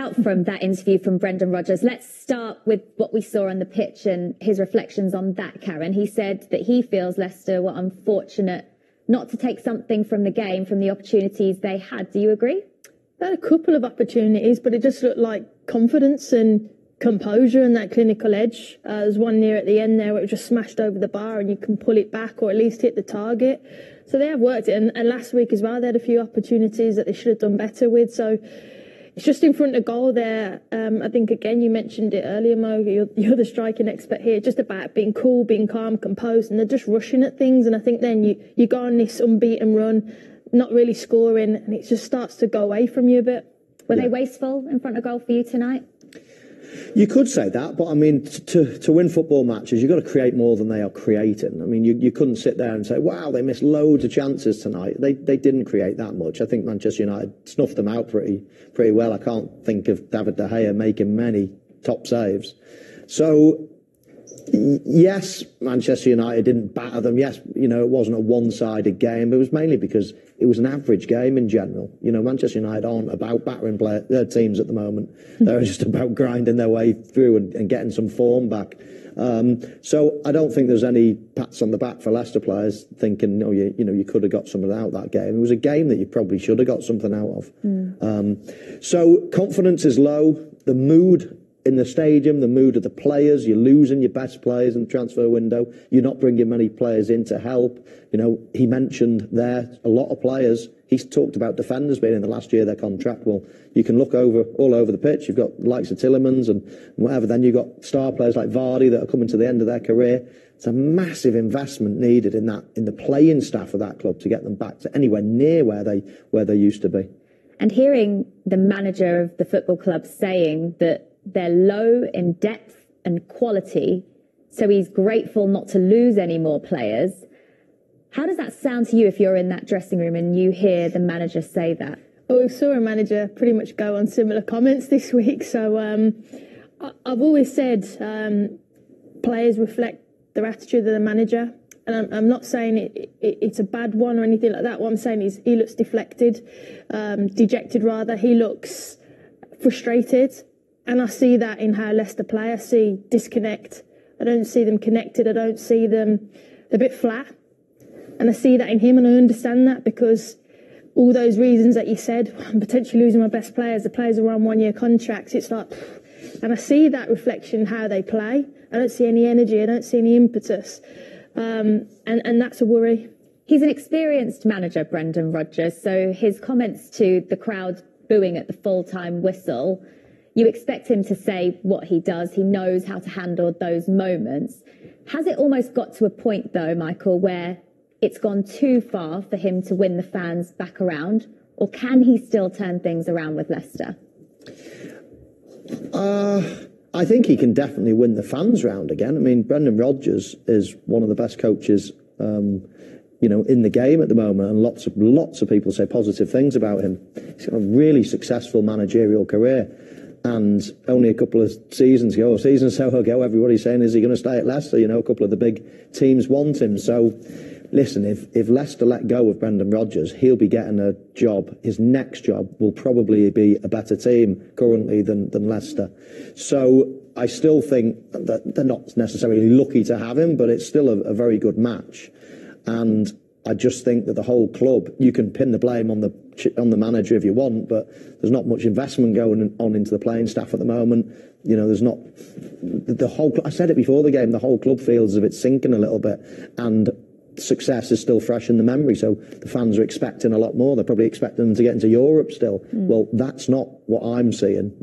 out from that interview from Brendan Rodgers. Let's start with what we saw on the pitch and his reflections on that, Karen. He said that he feels Leicester were unfortunate not to take something from the game, from the opportunities they had. Do you agree? They had a couple of opportunities, but it just looked like confidence and composure and that clinical edge. There's one near at the end there where it just smashed over the bar and you can pull it back or at least hit the target. So they have worked it. And last week as well, they had a few opportunities that they should have done better with. So it's just in front of goal there. I think, again, you mentioned it earlier, Mo, you're the striking expert here, just about being cool, being calm, composed, and they're just rushing at things. And I think then you go on this unbeaten run, not really scoring, and it just starts to go away from you a bit. Were they wasteful in front of goal for you tonight? You could say that, but I mean, to win football matches, you've got to create more than they are creating. I mean, you couldn't sit there and say, wow, they missed loads of chances tonight. They didn't create that much. I think Manchester United snuffed them out pretty well. I can't think of David De Gea making many top saves. So, yes, Manchester United didn't batter them. Yes, it wasn't a one-sided game. It was mainly because it was an average game in general. Manchester United aren't about battering teams at the moment. They're just about grinding their way through and getting some form back. So I don't think there's any pats on the back for Leicester players thinking, you could have got something out of that game. It was a game that you probably should have got something out of. So confidence is low. The mood in the stadium, the mood of the players, you're losing your best players in the transfer window. You're not bringing many players in to help. He mentioned there a lot of players. He's talked about defenders being in the last year of their contract. Well, you can look all over the pitch. You've got the likes of Tielemans and whatever. Then you've got star players like Vardy that are coming to the end of their career. It's a massive investment needed in the playing staff of that club to get them back to anywhere near where they used to be. And hearing the manager of the football club saying that they're low in depth and quality, so he's grateful not to lose any more players. How does that sound to you if you're in that dressing room and you hear the manager say that? Well, we saw a manager pretty much go on similar comments this week. So I've always said players reflect their attitude of the manager. And I'm not saying it's a bad one or anything like that. What I'm saying is he looks deflected, dejected rather. He looks frustrated. And I see that in how Leicester play. I see disconnect. I don't see them connected. I don't see them a bit flat. And I see that in him, and I understand that because all those reasons that you said, I'm potentially losing my best players, the players are on one-year contracts, it's like, and I see that reflection in how they play. I don't see any energy. I don't see any impetus. And that's a worry. He's an experienced manager, Brendan Rodgers, so his comments to the crowd booing at the full-time whistle, you expect him to say what he does. He knows how to handle those moments. Has it almost got to a point, though, Michael, where it's gone too far for him to win the fans back around? Or can he still turn things around with Leicester? I think he can definitely win the fans round again. I mean, Brendan Rodgers is one of the best coaches, in the game at the moment, and lots of people say positive things about him. He's got a really successful managerial career. And only a couple of seasons or so ago, everybody's saying, is he going to stay at Leicester? A couple of the big teams want him. So, listen, if Leicester let go of Brendan Rodgers, he'll be getting a job. His next job will probably be a better team currently than Leicester. So I still think that they're not necessarily lucky to have him, but it's still a very good match. And I just think that the whole club, you can pin the blame on the manager if you want, but there's not much investment going on into the playing staff at the moment. There's not the whole. I said it before the game. The whole club feels as if it's sinking a little bit, and success is still fresh in the memory. So the fans are expecting a lot more. They're probably expecting them to get into Europe still. Well, that's not what I'm seeing.